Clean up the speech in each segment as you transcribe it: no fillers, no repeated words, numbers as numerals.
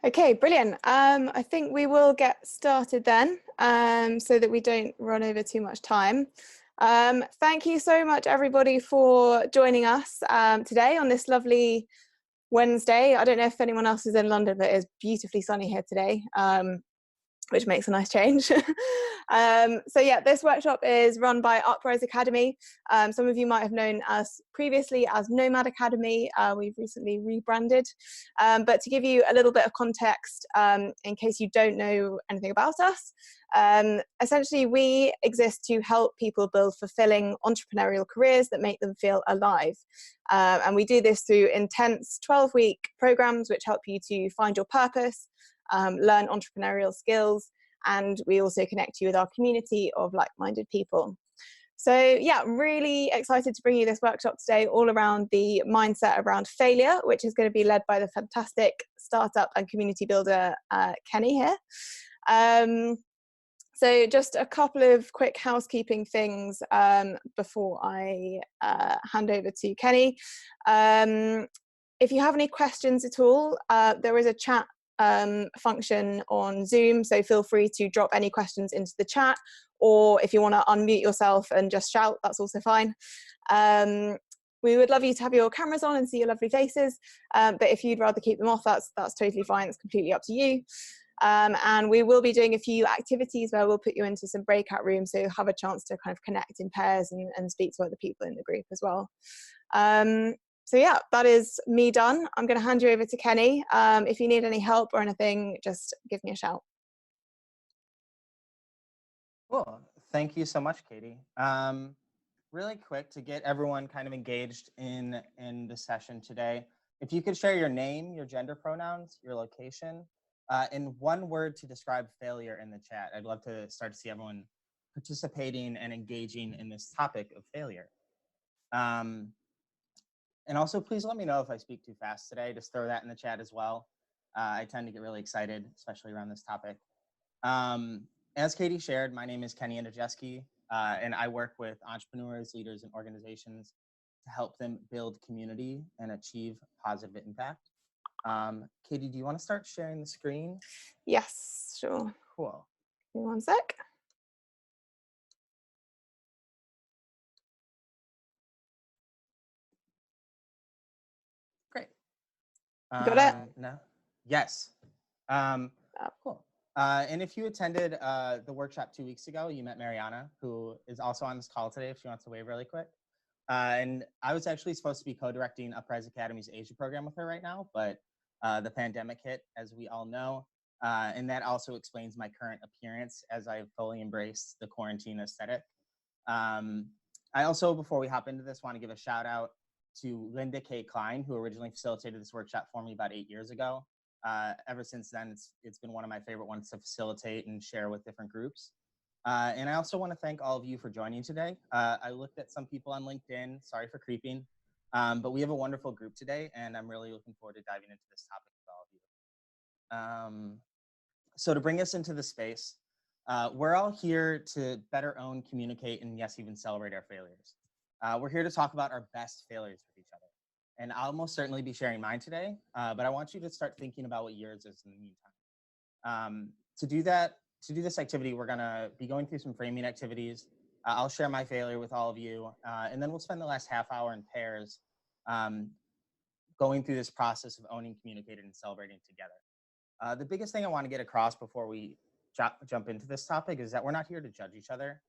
Okay, brilliant. I think we will get started then, so that we don't run over too much time. Thank you so much, everybody, for joining us today on this lovely Wednesday. I don't know if anyone else is in London, but it is beautifully sunny here today, which makes a nice change. So yeah, this workshop is run by Uprise Academy. Some of you might have known us previously as Nomad Academy. We've recently rebranded. But to give you a little bit of context, in case you don't know anything about us, essentially we exist to help people build fulfilling entrepreneurial careers that make them feel alive. And we do this through intense 12-week programs which help you to find your purpose, learn entrepreneurial skills, and we also connect you with our community of like-minded people. So yeah, really excited to bring you this workshop today all around the mindset around failure, which is going to be led by the fantastic startup and community builder, Kenny here. So just a couple of quick housekeeping things before I hand over to Kenny. If you have any questions at all, there is a chat function on Zoom, so feel free to drop any questions into the chat, or if you want to unmute yourself and just shout, that's also fine. We would love you to have your cameras on and see your lovely faces, but if you'd rather keep them off, that's totally fine. It's completely up to you. And we will be doing a few activities where we'll put you into some breakout rooms, so you'll have a chance to kind of connect in pairs and speak to other people in the group as well. So yeah, that is me done. I'm going to hand you over to Kenny. If you need any help or anything, just give me a shout. Cool. Thank you so much, Katie. Really quick to get everyone kind of engaged in the session today. If you could share your name, your gender pronouns, your location, and one word to describe failure in the chat. I'd love to start to see everyone participating and engaging in this topic of failure. And also, please let me know if I speak too fast today. Just throw that in the chat as well. I tend to get really excited, especially around this topic. As Katie shared, my name is Kenny Andejeski, and I work with entrepreneurs, leaders, and organizations to help them build community and achieve positive impact. Katie, do you want to start sharing the screen? Yes, sure. Cool. Give me one sec. Great. Got it? No? Yes. Cool. And if you attended the workshop 2 weeks ago, you met Mariana, who is also on this call today if she wants to wave really quick. And I was actually supposed to be co-directing Uprise Academy's Asia program with her right now, but the pandemic hit, as we all know. And that also explains my current appearance as I've fully embraced the quarantine aesthetic. I also, before we hop into this, want to give a shout out to Linda K. Klein, who originally facilitated this workshop for me about 8 years ago. Ever since then, it's been one of my favorite ones to facilitate and share with different groups. And I also want to thank all of you for joining today. I looked at some people on LinkedIn, sorry for creeping, but we have a wonderful group today, and I'm really looking forward to diving into this topic with all of you. So to bring us into the space, we're all here to better own, communicate, and yes, even celebrate our failures. We're here to talk about our best failures with each other. And I'll most certainly be sharing mine today, but I want you to start thinking about what yours is in the meantime. To do this activity, we're gonna be going through some framing activities. I'll share my failure with all of you, and then we'll spend the last half hour in pairs going through this process of owning, communicating, and celebrating together. The biggest thing I want to get across before we jump into this topic is that we're not here to judge each other.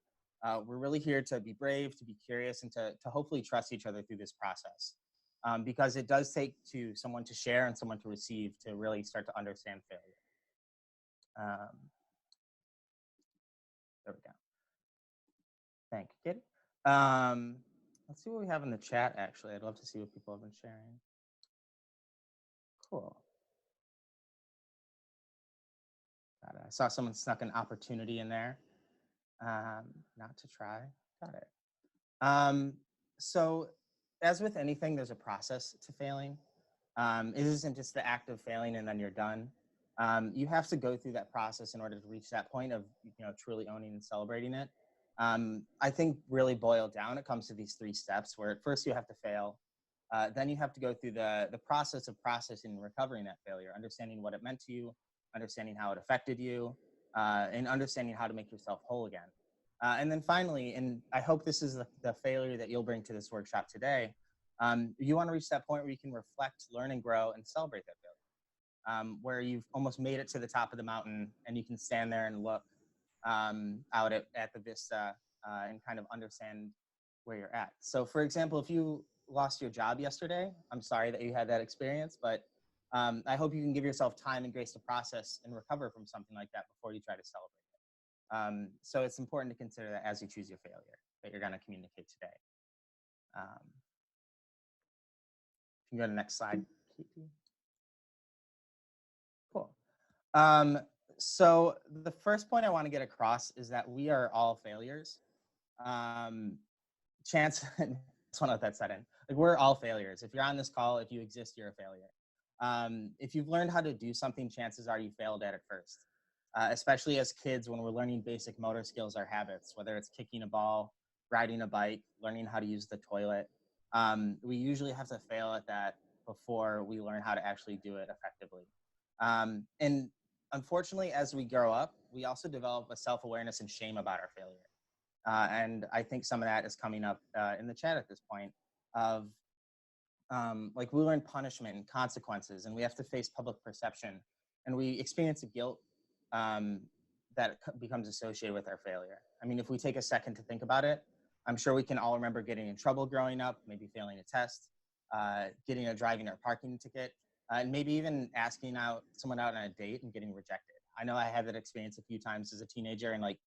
We're really here to be brave, to be curious, and to hopefully trust each other through this process. Because it does take someone to share and someone to receive to really start to understand failure. There we go. Thank you, Kitty. Let's see what we have in the chat, actually. I'd love to see what people have been sharing. Cool. I saw someone snuck an opportunity in there. Not to try. Got it. So as with anything, there's a process to failing. It isn't just the act of failing and then you're done. You have to go through that process in order to reach that point of truly owning and celebrating it. I think really boiled down, it comes to these 3 steps where at first you have to fail. then you have to go through the process of processing and recovering that failure, understanding what it meant to you, understanding how it affected you, and understanding how to make yourself whole again. And then finally, and I hope this is the failure that you'll bring to this workshop today, you want to reach that point where you can reflect, learn, and grow, and celebrate that failure, where you've almost made it to the top of the mountain and you can stand there and look out at the vista and kind of understand where you're at. So for example, if you lost your job yesterday, I'm sorry that you had that experience, but I hope you can give yourself time and grace to process and recover from something like that before you try to celebrate it. So it's important to consider that as you choose your failure that you're going to communicate today. You can go to the next slide, Katie. Cool. So the first point I want to get across is that we are all failures. Chance, I just want to let that set in. Like, we're all failures. If you're on this call, if you exist, you're a failure. If you've learned how to do something, chances are you failed at it first. Especially as kids, when we're learning basic motor skills or habits, whether it's kicking a ball, riding a bike, learning how to use the toilet, we usually have to fail at that before we learn how to actually do it effectively. And unfortunately, as we grow up, we also develop a self-awareness and shame about our failure. And I think some of that is coming up in the chat at this point of like, we learn punishment and consequences, and we have to face public perception, and we experience a guilt that becomes associated with our failure. I mean, if we take a second to think about it, I'm sure we can all remember getting in trouble growing up, maybe failing a test, getting a driving or parking ticket, and maybe even asking someone out on a date and getting rejected. I know I had that experience a few times as a teenager, and like,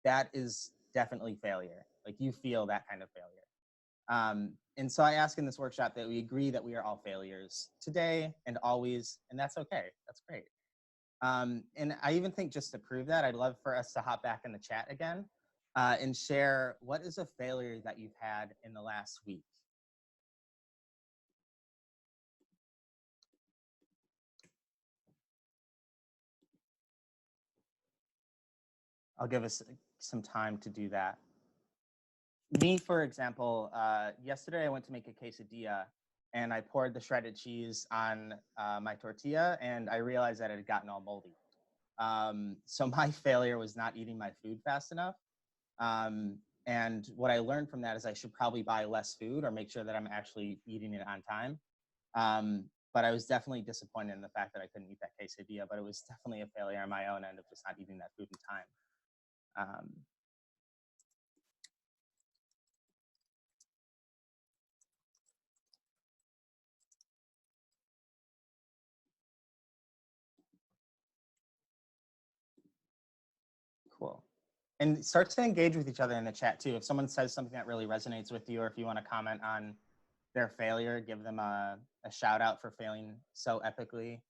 that is definitely failure. Like, you feel that kind of failure. And so I ask in this workshop that we agree that we are all failures today and always, and that's okay. That's great. And I even think, just to prove that, I'd love for us to hop back in the chat again and share what is a failure that you've had in the last week. I'll give us some time to do that. Me, for example, yesterday I went to make a quesadilla and I poured the shredded cheese on my tortilla, and I realized that it had gotten all moldy. So my failure was not eating my food fast enough. And what I learned from that is I should probably buy less food or make sure that I'm actually eating it on time. But I was definitely disappointed in the fact that I couldn't eat that quesadilla, but it was definitely a failure on my own end of just not eating that food in time. Cool. And start to engage with each other in the chat too. If someone says something that really resonates with you, or if you want to comment on their failure, give them a shout out for failing so epically.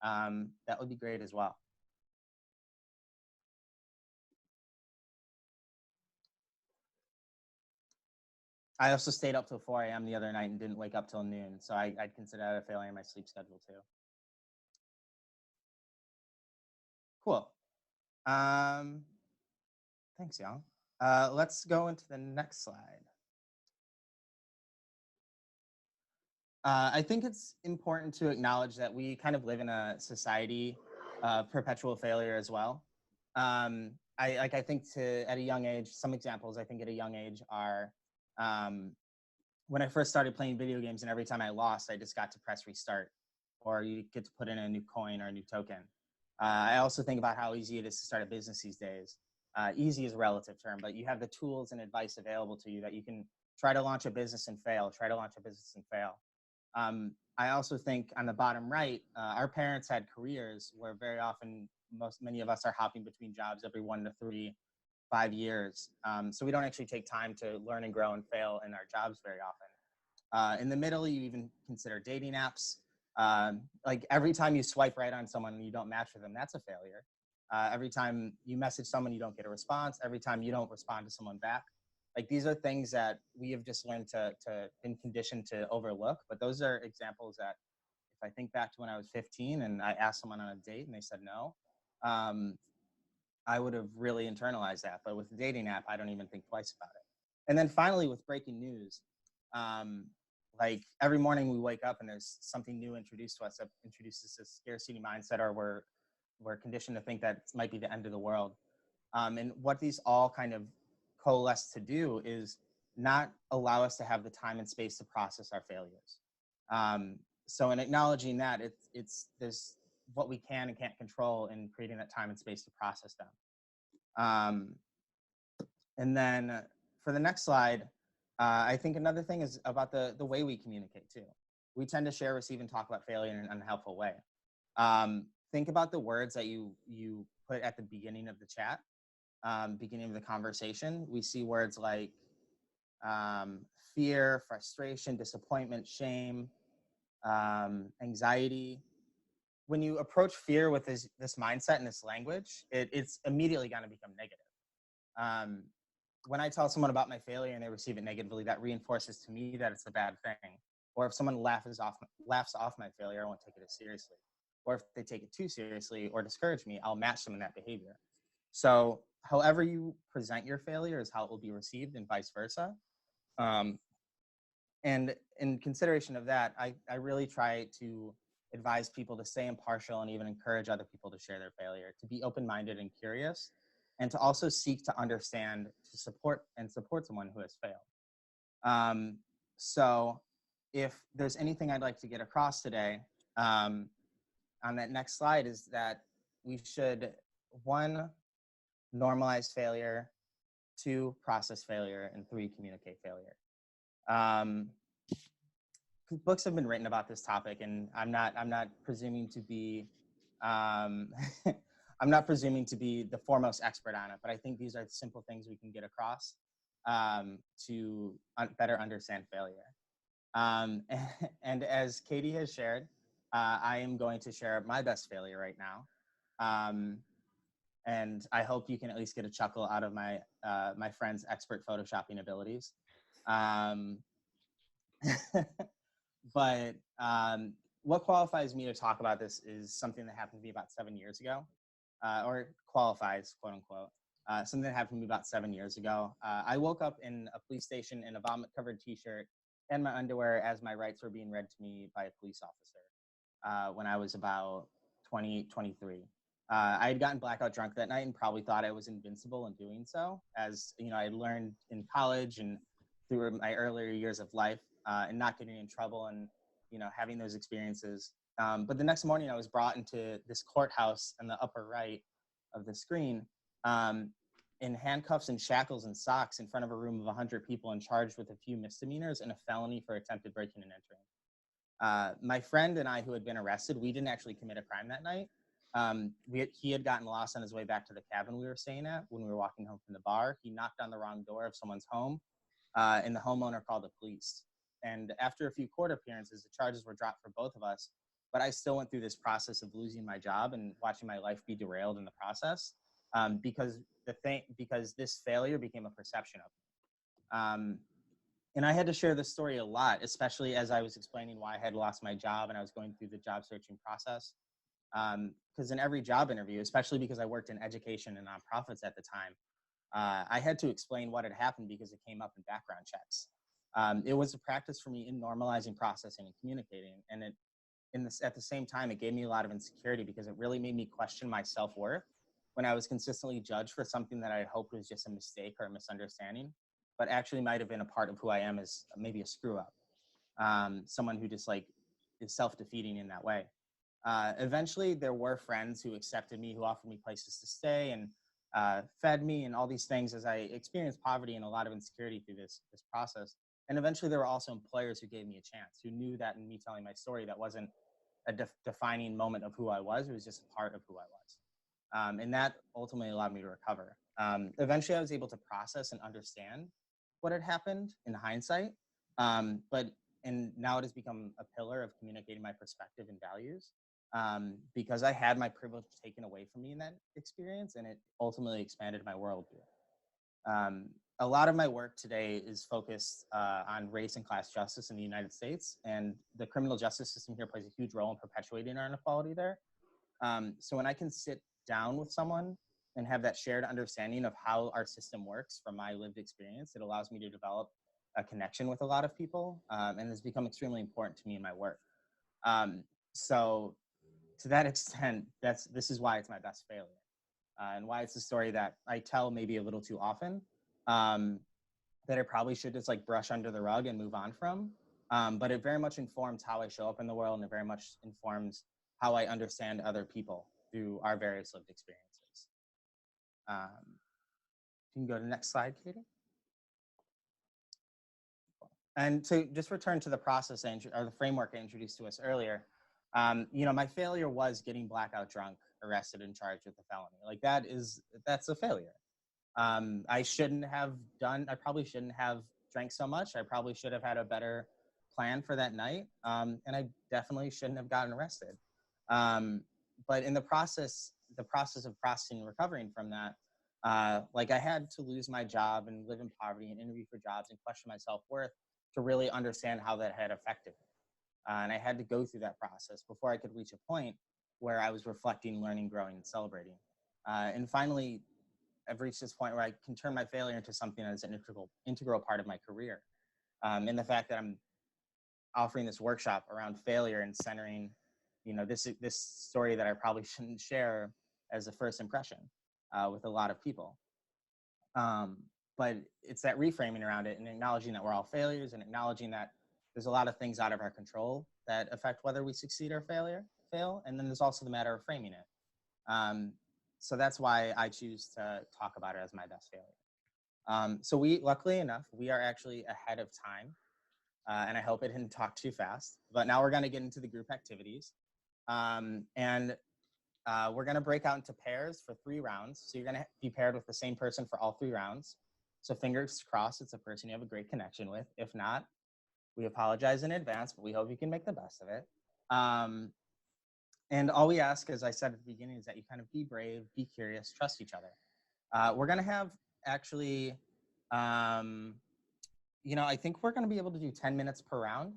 That would be great as well. I also stayed up till 4 a.m. the other night and didn't wake up till noon. So I'd consider that a failure in my sleep schedule too. Cool. Thanks, y'all. Let's go into the next slide. I think it's important to acknowledge that we kind of live in a society of perpetual failure as well. I think at a young age, some examples I think at a young age are when I first started playing video games, and every time I lost, I just got to press restart, or you get to put in a new coin or a new token. I also think about how easy it is to start a business these days. Easy is a relative term, but you have the tools and advice available to you that you can try to launch a business and fail, try to launch a business and fail. I also think on the bottom right, our parents had careers where very often many of us are hopping between jobs every 1 to 3, 5 years. So we don't actually take time to learn and grow and fail in our jobs very often. In the middle, you even consider dating apps. Like, every time you swipe right on someone and you don't match with them, that's a failure. Every time you message someone, you don't get a response. Every time you don't respond to someone back. Like, these are things that we have just learned to been conditioned to overlook. But those are examples that, if I think back to when I was 15 and I asked someone on a date and they said no, I would have really internalized that. But with the dating app, I don't even think twice about it. And then finally, with breaking news, like every morning we wake up and there's something new introduced to us that introduces this scarcity mindset, or we're conditioned to think that it might be the end of the world. And what these all kind of coalesce to do is not allow us to have the time and space to process our failures. So in acknowledging that, it's there's what we can and can't control in creating that time and space to process them. And then for the next slide, I think another thing is about the way we communicate too. We tend to share, receive, and talk about failure in an unhelpful way. Think about the words that you put at the beginning of the chat, beginning of the conversation. We see words like fear, frustration, disappointment, shame, anxiety. When you approach fear with this mindset and this language, it's immediately going to become negative. When I tell someone about my failure and they receive it negatively, that reinforces to me that it's a bad thing. Or if someone laughs off my failure, I won't take it as seriously. Or if they take it too seriously or discourage me, I'll match them in that behavior. So however you present your failure is how it will be received, and vice versa. And in consideration of that, I really try to advise people to stay impartial and even encourage other people to share their failure, to be open-minded and curious, and to also seek to understand, to support someone who has failed. So if there's anything I'd like to get across today, on that next slide, is that we should, 1, normalize failure, 2, process failure, and 3, communicate failure. Books have been written about this topic, and I'm not presuming to be I'm not presuming to be the foremost expert on it, but I think these are simple things we can get across to better understand failure. And as Katie has shared, I am going to share my best failure right now. And I hope you can at least get a chuckle out of my my friend's expert photoshopping abilities. But what qualifies me to talk about this is something that happened to me about 7 years ago, or qualifies, quote unquote, something that happened to me about 7 years ago. I woke up in a police station in a vomit-covered t-shirt and my underwear as my rights were being read to me by a police officer when I was about 23. I had gotten blackout drunk that night and probably thought I was invincible in doing so, as you know, I learned in college and through my earlier years of life, and not getting in trouble and, you know, having those experiences. But the next morning I was brought into this courthouse in the upper right of the screen, in handcuffs and shackles and socks in front of a room of 100 people and charged with a few misdemeanors and a felony for attempted breaking and entering. My friend and I, who had been arrested, we didn't actually commit a crime that night. He had gotten lost on his way back to the cabin we were staying at when we were walking home from the bar. He knocked on the wrong door of someone's home, and the homeowner called the police. And after a few court appearances, the charges were dropped for both of us. But I still went through this process of losing my job and watching my life be derailed in the process, because this failure became a perception of me. And I had to share this story a lot, especially as I was explaining why I had lost my job and I was going through the job searching process. Because in every job interview, especially because I worked in education and nonprofits at the time, I had to explain what had happened because it came up in background checks. It was a practice for me in normalizing, processing, and communicating. And at the same time, it gave me a lot of insecurity because it really made me question my self-worth when I was consistently judged for something that I hoped was just a mistake or a misunderstanding, but actually might have been a part of who I am, as maybe a screw up. Someone who just like is self-defeating in that way. Eventually, there were friends who accepted me, who offered me places to stay and fed me and all these things as I experienced poverty and a lot of insecurity through this process. And eventually there were also employers who gave me a chance, who knew that in me telling my story, that wasn't a defining moment of who I was. It was just a part of who I was. And that ultimately allowed me to recover. Eventually I was able to process and understand what had happened in hindsight. And now it has become a pillar of communicating my perspective and values. Because I had my privilege taken away from me in that experience, and it ultimately expanded my worldview. A lot of my work today is focused on race and class justice in the United States, and the criminal justice system here plays a huge role in perpetuating our inequality there. So when I can sit down with someone and have that shared understanding of how our system works from my lived experience, it allows me to develop a connection with a lot of people, and has become extremely important to me in my work. So to that extent, this is why it's my best failure, and why it's a story that I tell maybe a little too often, that I probably should just like brush under the rug and move on from. But it very much informs how I show up in the world, and it very much informs how I understand other people through our various lived experiences. You can go to the next slide, Katie. And to just return to the process or the framework I introduced to us earlier, my failure was getting blackout drunk, arrested, and charged with a felony. Like that's a failure. I probably shouldn't have drank so much. I probably should have had a better plan for that night. And I definitely shouldn't have gotten arrested. But in the process of processing and recovering from that, like I had to lose my job and live in poverty and interview for jobs and question my self-worth to really understand how that had affected me. And I had to go through that process before I could reach a point where I was reflecting, learning, growing, and celebrating. And finally, I've reached this point where I can turn my failure into something that is an integral part of my career. And the fact that I'm offering this workshop around failure and centering, this story that I probably shouldn't share as a first impression with a lot of people. But it's that reframing around it and acknowledging that we're all failures and acknowledging that there's a lot of things out of our control that affect whether we succeed or fail. And then there's also the matter of framing it. So that's why I choose to talk about it as my best failure. So luckily enough, we are actually ahead of time. And I hope I didn't talk too fast. But now we're going to get into the group activities. We're going to break out into pairs for 3 rounds. So you're going to be paired with the same person for all 3 rounds. So fingers crossed it's a person you have a great connection with. If not, we apologize in advance, but we hope you can make the best of it. And all we ask, as I said at the beginning, is that you kind of be brave, be curious, trust each other. We're going to have actually, I think we're going to be able to do 10 minutes per round.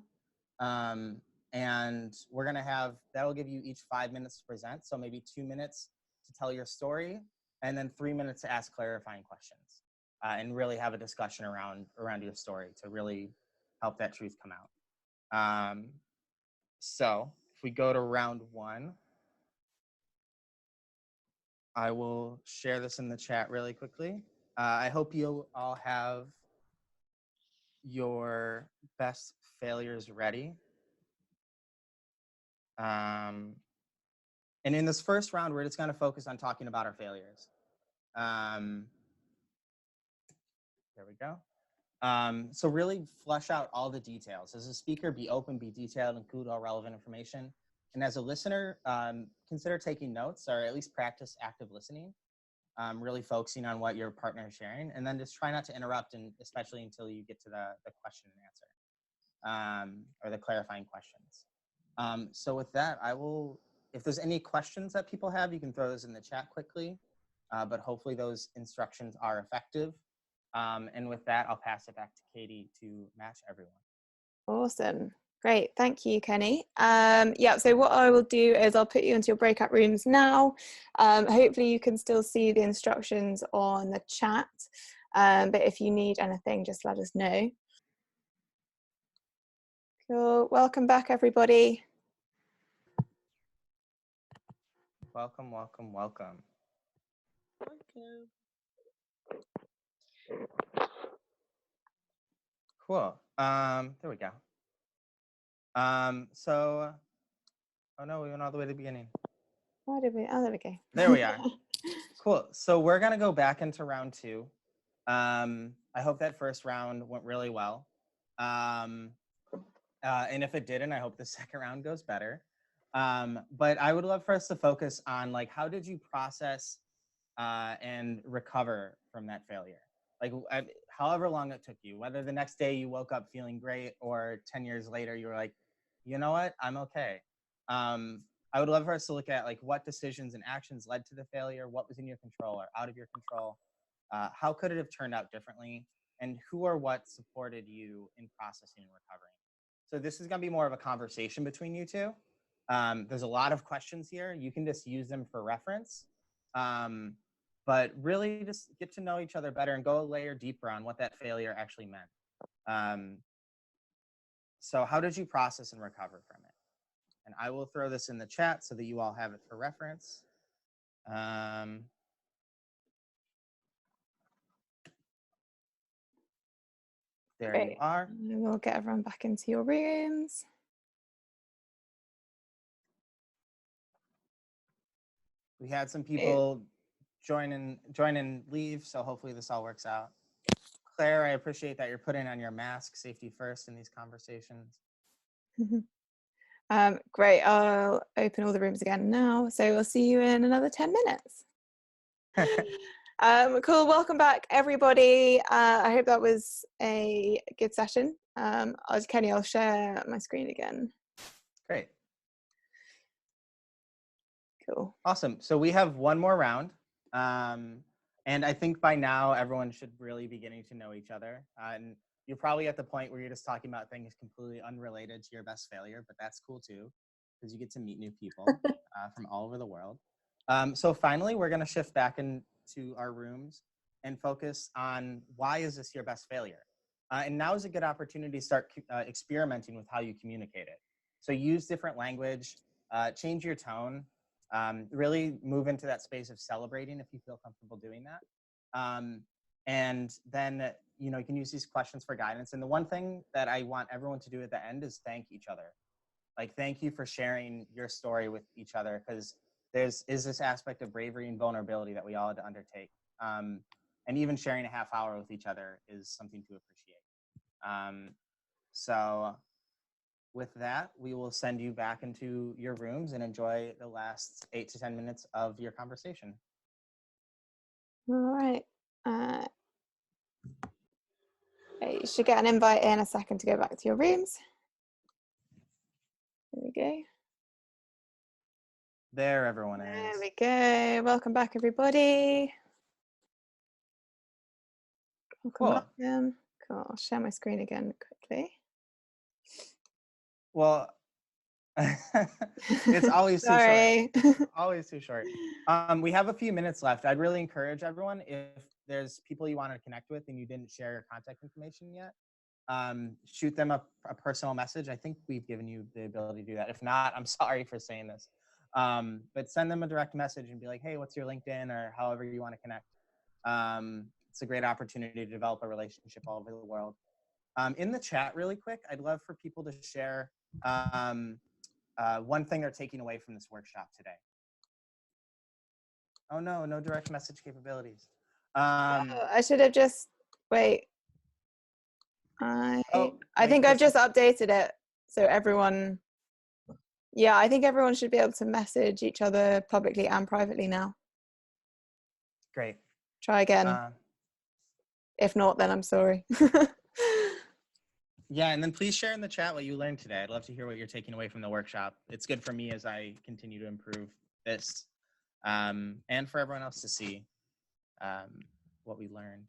And we're going to that'll give you each 5 minutes to present. So maybe 2 minutes to tell your story, and then 3 minutes to ask clarifying questions, and really have a discussion around your story to really help that truth come out. So if we go to round 1, I will share this in the chat really quickly. I hope you all have your best failures ready. And in this first round, we're just going to focus on talking about our failures. There we go. So really flesh out all the details. As a speaker, be open, be detailed, include all relevant information. And as a listener, consider taking notes or at least practice active listening, really focusing on what your partner is sharing. And then just try not to interrupt, and especially until you get to the question and answer, or the clarifying questions. So with that, if there's any questions that people have, you can throw those in the chat quickly, but hopefully those instructions are effective. And with that, I'll pass it back to Katie to match everyone. Awesome. Great. Thank you, Kenny. So what I will do is I'll put you into your breakout rooms now. Hopefully you can still see the instructions on the chat. But if you need anything, just let us know. Cool. Welcome back, everybody. Welcome, welcome, welcome. Cool. There we go. Oh no, we went all the way to the beginning. Why did we? Oh, there we go. There we are. Cool. So we're gonna go back into round 2. I hope that first round went really well. And if it didn't, I hope the second round goes better. But I would love for us to focus on like, how did you process and recover from that failure? Like however long it took you, whether the next day you woke up feeling great or 10 years later, you were like, you know what, I'm okay. I would love for us to look at like what decisions and actions led to the failure, what was in your control or out of your control, how could it have turned out differently, and who or what supported you in processing and recovering. So this is going to be more of a conversation between you two. There's a lot of questions here. You can just use them for reference. But really just get to know each other better and go a layer deeper on what that failure actually meant. So how did you process and recover from it? And I will throw this in the chat so that you all have it for reference. There Great. you are. We'll get everyone back into your rooms. We had some people join and leave, so hopefully this all works out. Claire, I appreciate that you're putting on your mask, safety first in these conversations. Great, I'll open all the rooms again now. So we'll see you in another 10 minutes. Cool, welcome back everybody. I hope that was a good session. As Kenny, I'll share my screen again. Great. Cool. Awesome, so we have one more round. And I think by now everyone should really be getting to know each other. And you're probably at the point where you're just talking about things completely unrelated to your best failure, but that's cool too, because you get to meet new people from all over the world. So finally, we're gonna shift back into our rooms and focus on why is this your best failure? And now is a good opportunity to start experimenting with how you communicate it. So use different language, change your tone, really move into that space of celebrating if you feel comfortable doing that. And then, you know, you can use these questions for guidance. And the one thing that I want everyone to do at the end is thank each other. Like, thank you for sharing your story with each other, because is this aspect of bravery and vulnerability that we all had to undertake. And even sharing a half hour with each other is something to appreciate. So with that, we will send you back into your rooms and enjoy the last 8 to 10 minutes of your conversation. All right. You should get an invite in a second to go back to your rooms. There we go. There everyone is. There we go. Welcome back, everybody. Welcome. Cool. I'll share my screen again quickly. Well, it's always too short. Always too short. We have a few minutes left. I'd really encourage everyone, if there's people you want to connect with and you didn't share your contact information yet, shoot them a personal message. I think we've given you the ability to do that. If not, I'm sorry for saying this. But send them a direct message and be like, hey, what's your LinkedIn, or however you want to connect. It's a great opportunity to develop a relationship all over the world. In the chat really quick, I'd love for people to share one thing they're taking away from this workshop today. Oh no, no direct message capabilities. I should have just, wait. I think I've just updated it. So everyone, yeah, I think everyone should be able to message each other publicly and privately now. Great. Try again. If not, then I'm sorry. Yeah, and then please share in the chat what you learned today. I'd love to hear what you're taking away from the workshop. It's good for me as I continue to improve this, and for everyone else to see what we learned.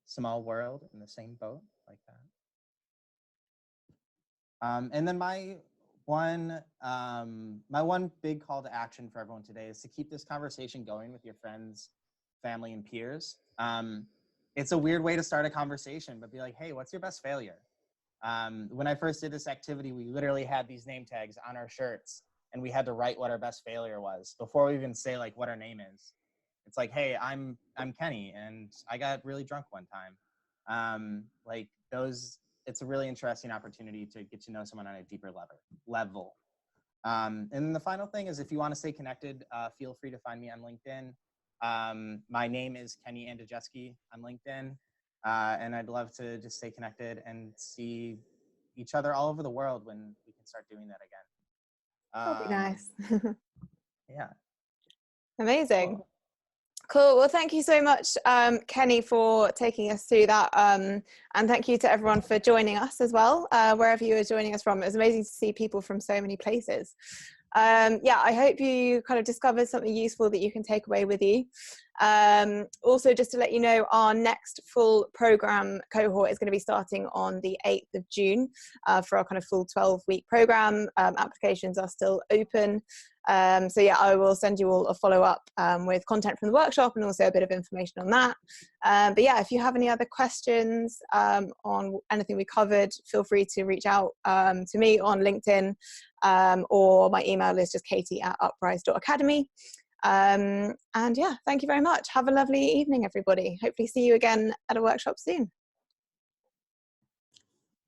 Small world in the same boat, like that. And then my one big call to action for everyone today is to keep this conversation going with your friends, family, and peers. It's a weird way to start a conversation, but be like, hey, what's your best failure? When I first did this activity, we literally had these name tags on our shirts, and we had to write what our best failure was before we even say like what our name is. It's like, hey, I'm Kenny, and I got really drunk one time. Like those, it's a really interesting opportunity to get to know someone on a deeper level. And then the final thing is, if you want to stay connected, feel free to find me on LinkedIn. My name is Kenny Andejeski on LinkedIn, and I'd love to just stay connected and see each other all over the world when we can start doing that again. That'd be nice. Yeah. Amazing. Cool. Well, thank you so much, Kenny, for taking us through that. And thank you to everyone for joining us as well, wherever you are joining us from. It was amazing to see people from so many places. yeah, I hope you kind of discovered something useful that you can take away with you. Also, just to let you know, our next full program cohort is going to be starting on the 8th of June for our kind of full 12-week program. Applications are still open. So yeah, I will send you all a follow-up with content from the workshop and also a bit of information on that. But yeah, if you have any other questions on anything we covered, feel free to reach out to me on LinkedIn, or my email is just katie@uprise.academy. And yeah, thank you very much. Have a lovely evening, everybody. Hopefully see you again at a workshop soon.